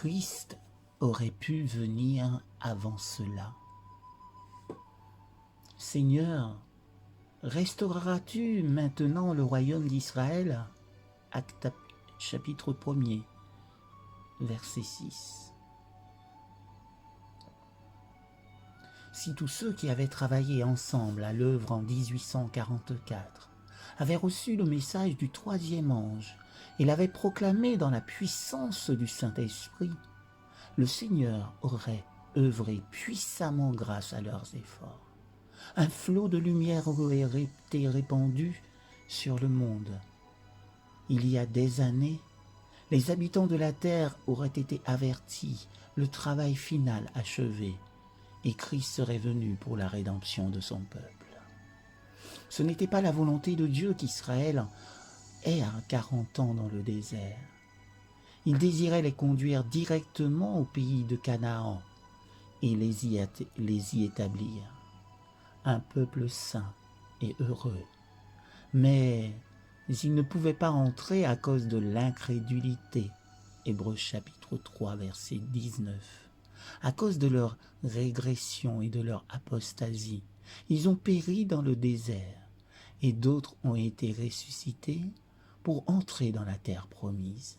Christ aurait pu venir avant cela. Seigneur, restaureras-tu maintenant le royaume d'Israël? Acte chapitre 1er, verset 6. Si tous ceux qui avaient travaillé ensemble à l'œuvre en 1844 avaient reçu le message du troisième ange et l'avaient proclamé dans la puissance du Saint-Esprit, le Seigneur aurait œuvré puissamment grâce à leurs efforts. Un flot de lumière aurait été répandu sur le monde. Il y a des années, les habitants de la terre auraient été avertis, le travail final achevé, et Christ serait venu pour la rédemption de son peuple. Ce n'était pas la volonté de Dieu qu'Israël ait à 40 ans dans le désert. Il désirait les conduire directement au pays de Canaan et les y établir. Un peuple saint et heureux. Mais ils ne pouvaient pas entrer à cause de l'incrédulité. Hébreux chapitre 3, verset 19. À cause de leur régression et de leur apostasie, ils ont péri dans le désert, et d'autres ont été ressuscités pour entrer dans la terre promise.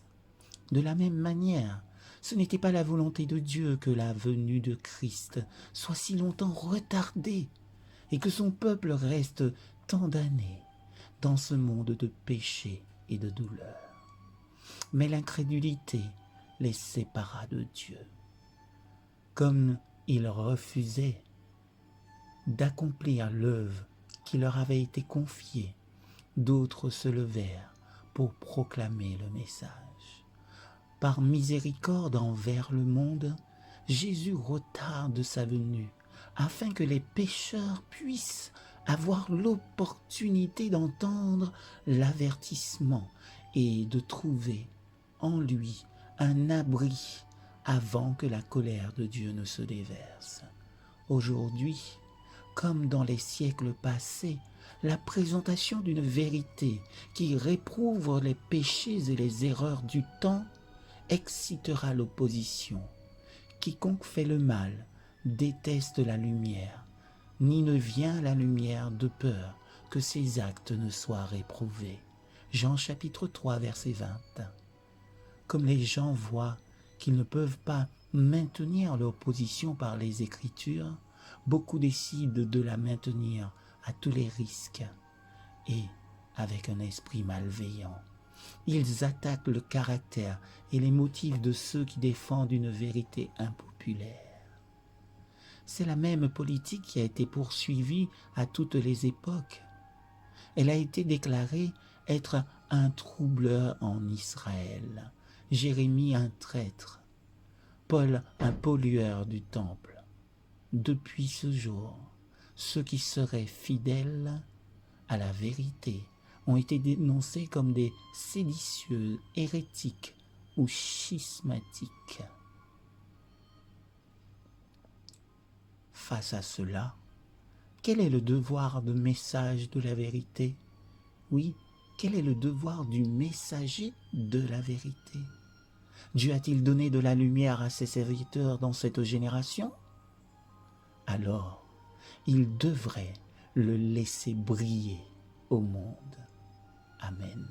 De la même manière, ce n'était pas la volonté de Dieu que la venue de Christ soit si longtemps retardée et que son peuple reste tant d'années dans ce monde de péché et de douleur. Mais l'incrédulité les sépara de Dieu. Comme ils refusaient d'accomplir l'œuvre qui leur avait été confiée, d'autres se levèrent pour proclamer le message. Par miséricorde envers le monde, Jésus retarde sa venue afin que les pécheurs puissent avoir l'opportunité d'entendre l'avertissement et de trouver en lui un abri avant que la colère de Dieu ne se déverse. Aujourd'hui, comme dans les siècles passés, la présentation d'une vérité qui réprouve les péchés et les erreurs du temps excitera l'opposition. Quiconque fait le mal déteste la lumière, ni ne vient à la lumière de peur que ses actes ne soient réprouvés. Jean chapitre 3, verset 20. Comme les gens voient qu'ils ne peuvent pas maintenir leur position par les Écritures, beaucoup décident de la maintenir à tous les risques et avec un esprit malveillant. Ils attaquent le caractère et les motifs de ceux qui défendent une vérité impopulaire. C'est la même politique qui a été poursuivie à toutes les époques. Elle a été déclarée être un troubleur en Israël, Jérémie un traître, Paul un pollueur du temple. Depuis ce jour, ceux qui seraient fidèles à la vérité ont été dénoncés comme des séditieux, hérétiques ou schismatiques. Face à cela, quel est le devoir de message de la vérité? Oui, quel est le devoir du messager de la vérité? Dieu a-t-il donné de la lumière à ses serviteurs dans cette génération? Alors, il devrait le laisser briller au monde. Amen.